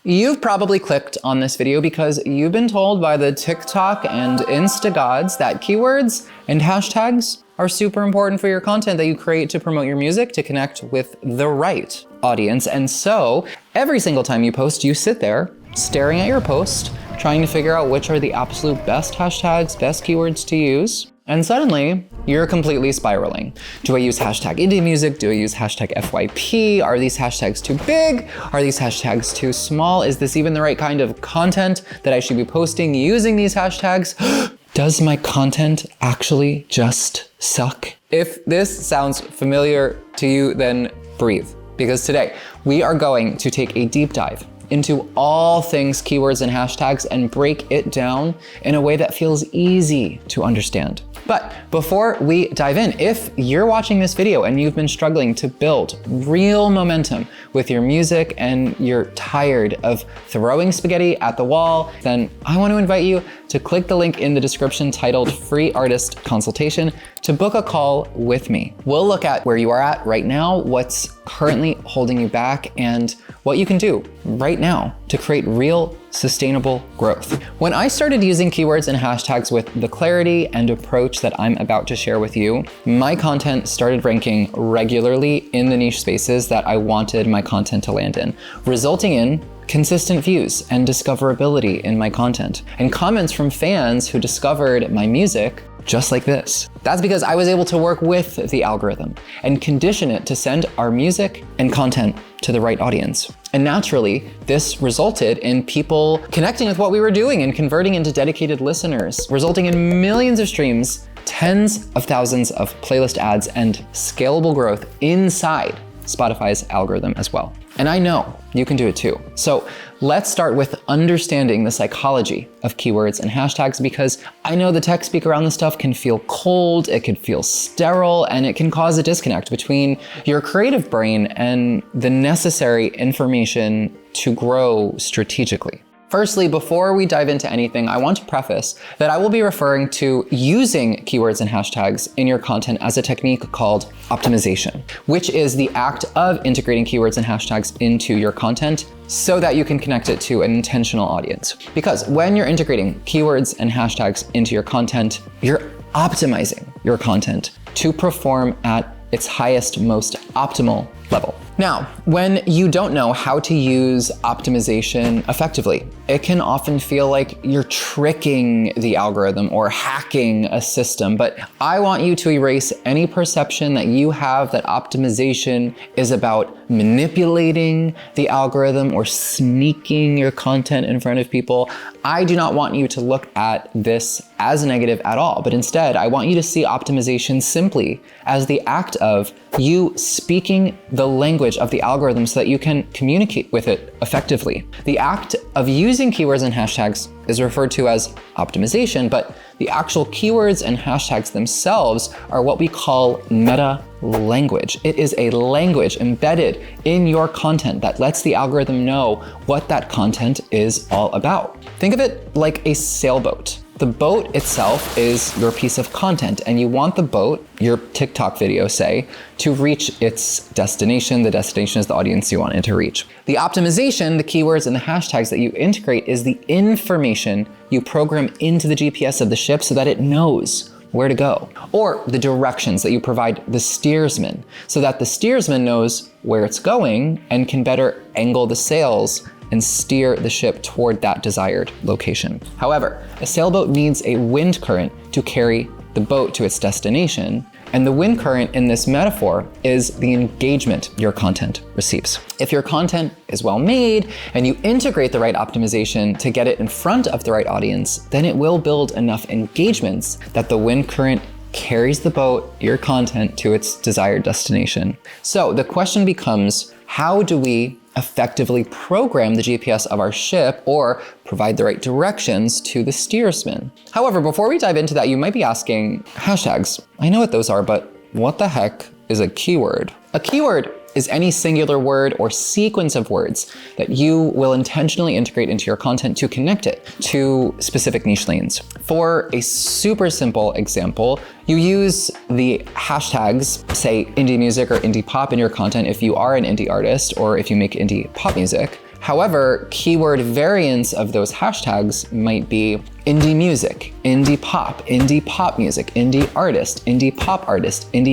You've probably clicked on this video because you've been told by the TikTok and Insta gods that keywords and hashtags are super important for your content that you create to promote your music, to connect with the right audience. And so every single time you post, you sit there staring at your post, trying to figure out which are the absolute best hashtags, best keywords to use. And suddenly you're completely spiraling. Do I use hashtag indie music? Do I use hashtag FYP? Are these hashtags too big? Are these hashtags too small? Is this even the right kind of content that I should be posting using these hashtags? Does my content actually just suck? If this sounds familiar to you, then breathe. Because today we are going to take a deep dive into all things keywords and hashtags and break it down in a way that feels easy to understand. But before we dive in, if you're watching this video and you've been struggling to build real momentum with your music and you're tired of throwing spaghetti at the wall, then I want to invite you to click the link in the description titled Free Artist Consultation to book a call with me. We'll look at where you are at right now, what's currently holding you back, and what you can do right now to create real sustainable growth. When I started using keywords and hashtags with the clarity and approach that I'm about to share with you, my content started ranking regularly in the niche spaces that I wanted my content to land in, resulting in consistent views and discoverability in my content, and comments from fans who discovered my music just like this. That's because I was able to work with the algorithm and condition it to send our music and content to the right audience. And naturally, this resulted in people connecting with what we were doing and converting into dedicated listeners, resulting in millions of streams, tens of thousands of playlist ads, and scalable growth inside Spotify's algorithm as well. And I know you can do it too. So let's start with understanding the psychology of keywords and hashtags, because I know the tech speak around this stuff can feel cold, it can feel sterile, and it can cause a disconnect between your creative brain and the necessary information to grow strategically. Firstly, before we dive into anything, I want to preface that I will be referring to using keywords and hashtags in your content as a technique called optimization, which is the act of integrating keywords and hashtags into your content so that you can connect it to an intentional audience. Because when you're integrating keywords and hashtags into your content, you're optimizing your content to perform at its highest, most optimal level. Now, when you don't know how to use optimization effectively, it can often feel like you're tricking the algorithm or hacking a system, but I want you to erase any perception that you have that optimization is about manipulating the algorithm or sneaking your content in front of people. I do not want you to look at this as negative at all, but instead I want you to see optimization simply as the act of you speaking the language of the algorithm so that you can communicate with it effectively. The act of using keywords and hashtags is referred to as optimization, but the actual keywords and hashtags themselves are what we call meta language. It is a language embedded in your content that lets the algorithm know what that content is all about. Think of it like a sailboat. The boat itself is your piece of content, and you want the boat, your TikTok video say, to reach its destination. The destination is the audience you want it to reach. The optimization, the keywords and the hashtags that you integrate, is the information you program into the GPS of the ship so that it knows where to go, or the directions that you provide the steersman so that the steersman knows where it's going and can better angle the sails and steer the ship toward that desired location. However, a sailboat needs a wind current to carry the boat to its destination, and the wind current in this metaphor is the engagement your content receives. If your content is well made and you integrate the right optimization to get it in front of the right audience, then it will build enough engagements that the wind current carries the boat, your content, to its desired destination. So the question becomes, how do we effectively program the GPS of our ship or provide the right directions to the steersman? However, before we dive into that, you might be asking, hashtags, I know what those are, but what the heck is a keyword? A keyword is any singular word or sequence of words that you will intentionally integrate into your content to connect it to specific niche lanes. For a super simple example, you use the hashtags, say indie music or indie pop in your content if you are an indie artist or if you make indie pop music. However, keyword variants of those hashtags might be indie music, indie pop music, indie artist, indie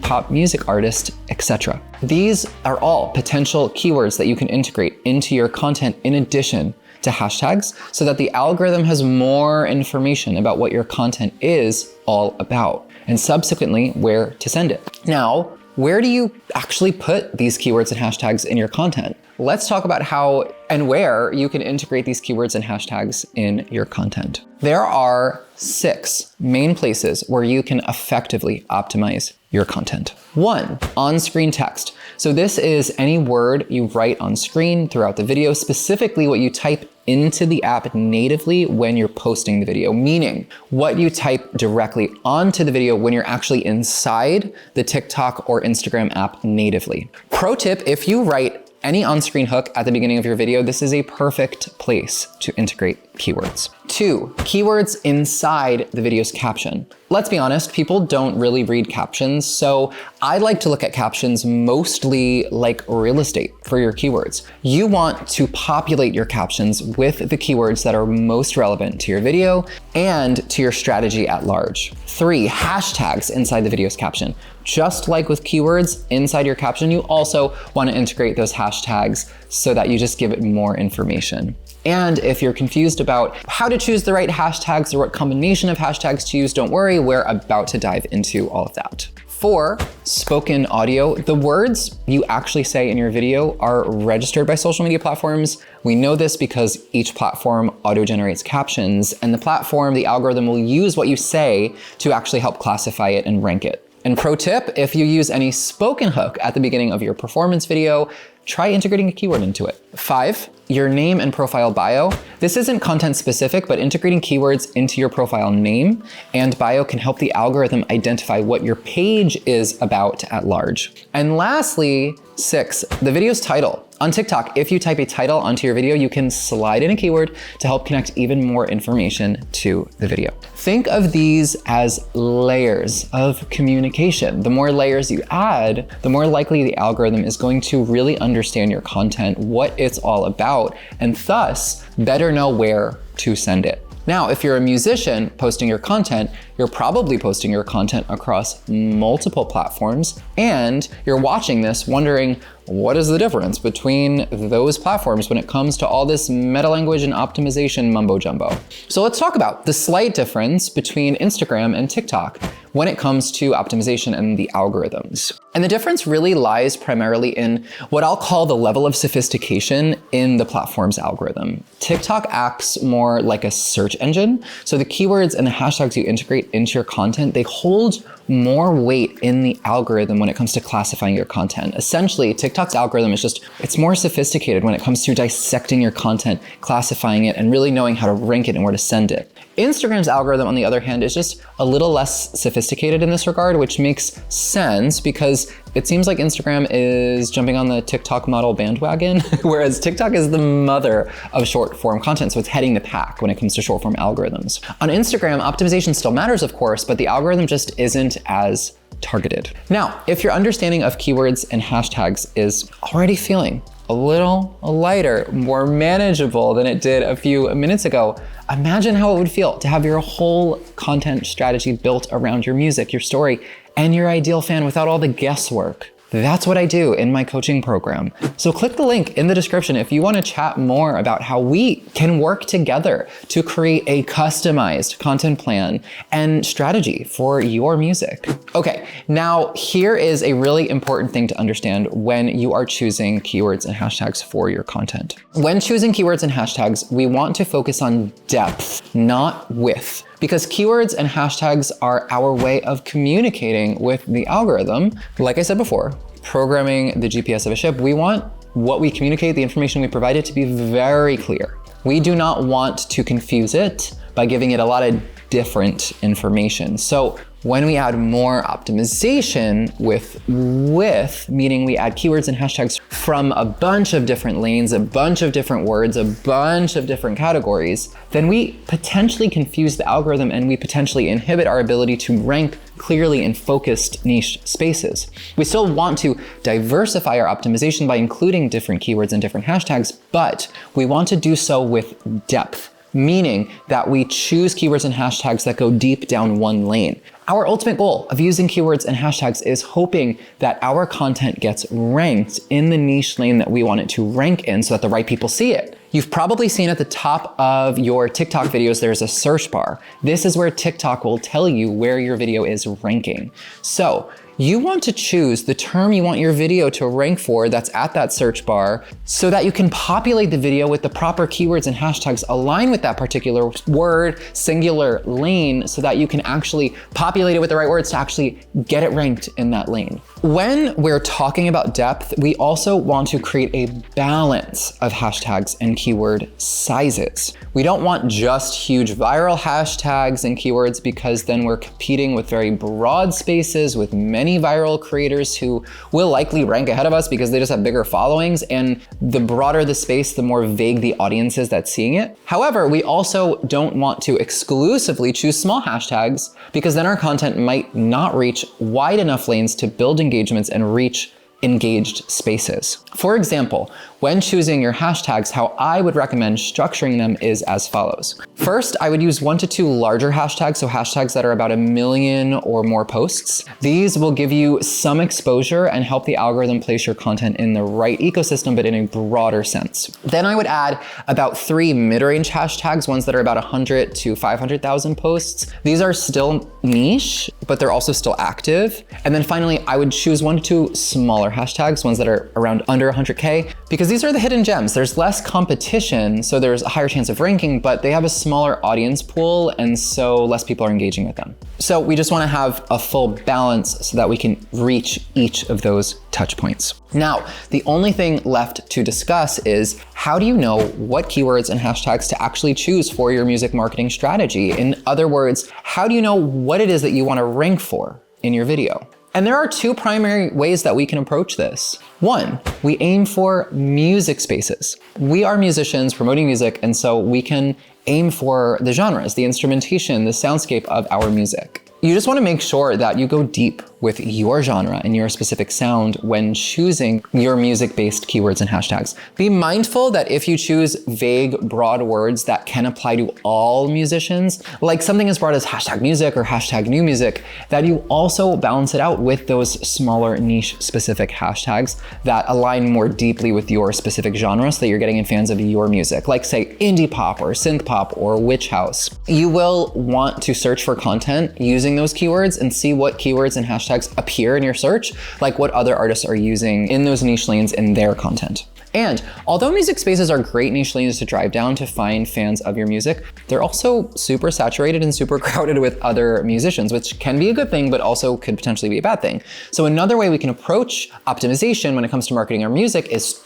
pop music artist, etc. These are all potential keywords that you can integrate into your content in addition to hashtags, so that the algorithm has more information about what your content is all about, and subsequently where to send it. Now, where do you actually put these keywords and hashtags in your content? Let's talk about how and where you can integrate these keywords and hashtags in your content. There are 6 main places where you can effectively optimize your content. 1, on-screen text. So this is any word you write on screen throughout the video, specifically what you type into the app natively when you're posting the video, meaning what you type directly onto the video when you're actually inside the TikTok or Instagram app natively. Pro tip, if you write any on-screen hook at the beginning of your video, this is a perfect place to integrate keywords. 2, keywords inside the video's caption. Let's be honest, people don't really read captions, so I like to look at captions mostly like real estate for your keywords. You want to populate your captions with the keywords that are most relevant to your video and to your strategy at large. 3, hashtags inside the video's caption. Just like with keywords inside your caption, you also want to integrate those hashtags so that you just give it more information. And if you're confused about how to choose the right hashtags or what combination of hashtags to use, don't worry, we're about to dive into all of that. 4, spoken audio. The words you actually say in your video are registered by social media platforms. We know this because each platform auto-generates captions, and the platform, the algorithm, will use what you say to actually help classify it and rank it. And pro tip, if you use any spoken hook at the beginning of your performance video, try integrating a keyword into it. 5, your name and profile bio. This isn't content specific, but integrating keywords into your profile name and bio can help the algorithm identify what your page is about at large. And lastly, 6, the video's title. On TikTok, if you type a title onto your video, you can slide in a keyword to help connect even more information to the video. Think of these as layers of communication. The more layers you add, the more likely the algorithm is going to really understand your content, what it's all about, and thus better know where to send it. Now, if you're a musician posting your content, you're probably posting your content across multiple platforms, and you're watching this wondering, what is the difference between those platforms when it comes to all this meta language and optimization mumbo jumbo? So let's talk about the slight difference between Instagram and TikTok when it comes to optimization and the algorithms. And the difference really lies primarily in what I'll call the level of sophistication in the platform's algorithm. TikTok acts more like a search engine, so the keywords and the hashtags you integrate into your content, they hold more weight in the algorithm when it comes to classifying your content. Essentially, TikTok's algorithm is it's more sophisticated when it comes to dissecting your content, classifying it, and really knowing how to rank it and where to send it. Instagram's algorithm, on the other hand, is just a little less sophisticated in this regard, which makes sense because it seems like Instagram is jumping on the TikTok model bandwagon, whereas TikTok is the mother of short form content, so it's heading the pack when it comes to short form algorithms. On Instagram, optimization still matters, of course, but the algorithm just isn't as targeted. Now, if your understanding of keywords and hashtags is already feeling a little lighter, more manageable than it did a few minutes ago, imagine how it would feel to have your whole content strategy built around your music, your story, and your ideal fan without all the guesswork. That's what I do in my coaching program. So click the link in the description if you want to chat more about how we can work together to create a customized content plan and strategy for your music. Okay, now here is a really important thing to understand when you are choosing keywords and hashtags for your content. When choosing keywords and hashtags, we want to focus on depth, not width. Because keywords and hashtags are our way of communicating with the algorithm. Like I said before, programming the GPS of a ship, we want what we communicate, the information we provide it, to be very clear. We do not want to confuse it by giving it a lot of different information. So when we add more optimization with width, meaning we add keywords and hashtags from a bunch of different lanes, a bunch of different words, a bunch of different categories, then we potentially confuse the algorithm and we potentially inhibit our ability to rank clearly in focused niche spaces. We still want to diversify our optimization by including different keywords and different hashtags, but we want to do so with depth, meaning that we choose keywords and hashtags that go deep down one lane. Our ultimate goal of using keywords and hashtags is hoping that our content gets ranked in the niche lane that we want it to rank in so that the right people see it. You've probably seen at the top of your TikTok videos, there's a search bar. This is where TikTok will tell you where your video is ranking. So you want to choose the term you want your video to rank for that's at that search bar so that you can populate the video with the proper keywords and hashtags aligned with that particular word, singular lane, so that you can actually populate it with the right words to actually get it ranked in that lane. When we're talking about depth, we also want to create a balance of hashtags and keyword sizes. We don't want just huge viral hashtags and keywords because then we're competing with very broad spaces with many viral creators who will likely rank ahead of us because they just have bigger followings, and the broader the space, the more vague the audience is that's seeing it. However, we also don't want to exclusively choose small hashtags because then our content might not reach wide enough lanes to build engagements and reach engaged spaces. For example, when choosing your hashtags, how I would recommend structuring them is as follows. First, I would use 1 to 2 larger hashtags, so hashtags that are about 1 million or more posts. These will give you some exposure and help the algorithm place your content in the right ecosystem, but in a broader sense. Then I would add about 3 mid-range hashtags, ones that are about 100 to 500,000 posts. These are still niche, but they're also still active. And then finally, I would choose 1 to 2 smaller hashtags, ones that are around under 100K, because these are the hidden gems. There's less competition, so there's a higher chance of ranking, but they have a smaller audience pool, and so less people are engaging with them. So we just want to have a full balance so that we can reach each of those touch points. Now, the only thing left to discuss is how do you know what keywords and hashtags to actually choose for your music marketing strategy? In other words, how do you know what it is that you want to rank for in your video? And there are 2 primary ways that we can approach this. 1, we aim for music spaces. We are musicians promoting music, and so we can aim for the genres, the instrumentation, the soundscape of our music. You just want to make sure that you go deep with your genre and your specific sound when choosing your music-based keywords and hashtags. Be mindful that if you choose vague, broad words that can apply to all musicians, like something as broad as hashtag music or hashtag new music, that you also balance it out with those smaller niche-specific hashtags that align more deeply with your specific genre so that you're getting in fans of your music, like say indie pop or synth pop or witch house. You will want to search for content using those keywords and see what keywords and hashtags appear in your search, like what other artists are using in those niche lanes in their content. And although music spaces are great niche lanes to drive down to find fans of your music, they're also super saturated and super crowded with other musicians, which can be a good thing, but also could potentially be a bad thing. So another way we can approach optimization when it comes to marketing our music is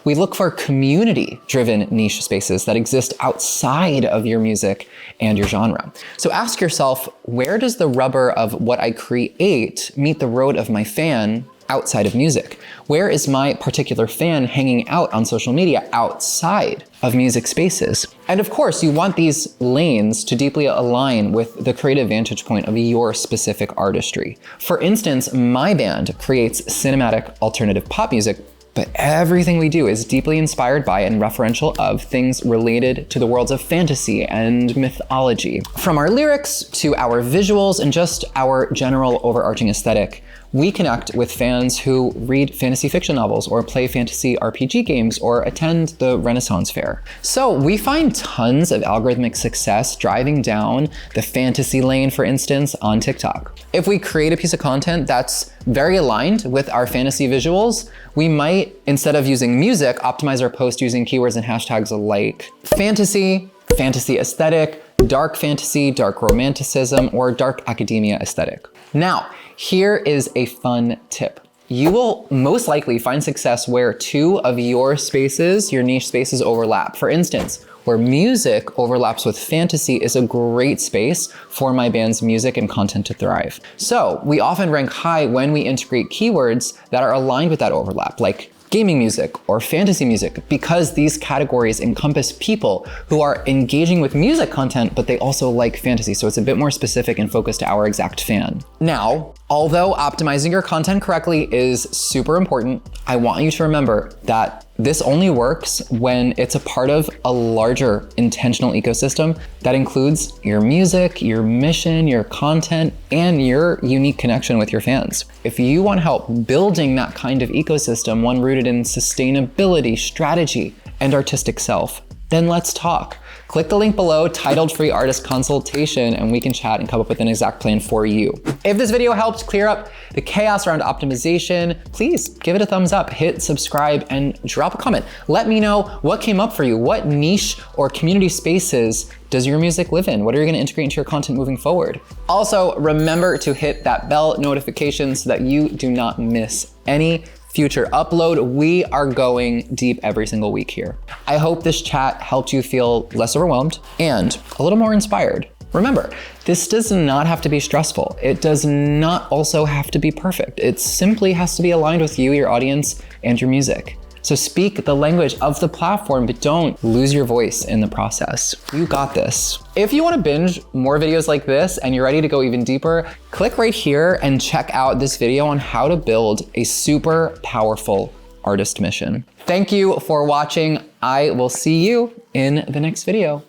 we look for community-driven niche spaces that exist outside of your music and your genre. So ask yourself, where does the rubber of what I create meet the road of my fan outside of music? Where is my particular fan hanging out on social media outside of music spaces? And of course, you want these lanes to deeply align with the creative vantage point of your specific artistry. For instance, my band creates cinematic alternative pop music, but everything we do is deeply inspired by and referential of things related to the worlds of fantasy and mythology. From our lyrics to our visuals and just our general overarching aesthetic, we connect with fans who read fantasy fiction novels or play fantasy RPG games or attend the Renaissance Fair. So we find tons of algorithmic success driving down the fantasy lane, for instance, on TikTok. If we create a piece of content that's very aligned with our fantasy visuals, we might, instead of using music, optimize our post using keywords and hashtags like fantasy, fantasy aesthetic, dark fantasy, dark romanticism, or dark academia aesthetic. Now, here is a fun tip. You will most likely find success where 2 of your spaces, your niche spaces, overlap. For instance, where music overlaps with fantasy is a great space for my band's music and content to thrive. So we often rank high when we integrate keywords that are aligned with that overlap, like gaming music or fantasy music, because these categories encompass people who are engaging with music content, but they also like fantasy. So it's a bit more specific and focused to our exact fan. Now, although optimizing your content correctly is super important, I want you to remember that this only works when it's a part of a larger intentional ecosystem that includes your music, your mission, your content, and your unique connection with your fans. If you want help building that kind of ecosystem, one rooted in sustainability, strategy, and artistic self, then let's talk. Click the link below titled Free Artist Consultation and we can chat and come up with an exact plan for you. If this video helped clear up the chaos around optimization, please give it a thumbs up, hit subscribe, and drop a comment. Let me know what came up for you. What niche or community spaces does your music live in? What are you gonna integrate into your content moving forward? Also, remember to hit that bell notification so that you do not miss any future upload. We are going deep every single week here. I hope this chat helped you feel less overwhelmed and a little more inspired. Remember, this does not have to be stressful. It does not also have to be perfect. It simply has to be aligned with you, your audience, and your music. So speak the language of the platform, but don't lose your voice in the process. You got this. If you want to binge more videos like this and you're ready to go even deeper, click right here and check out this video on how to build a super powerful artist mission. Thank you for watching. I will see you in the next video.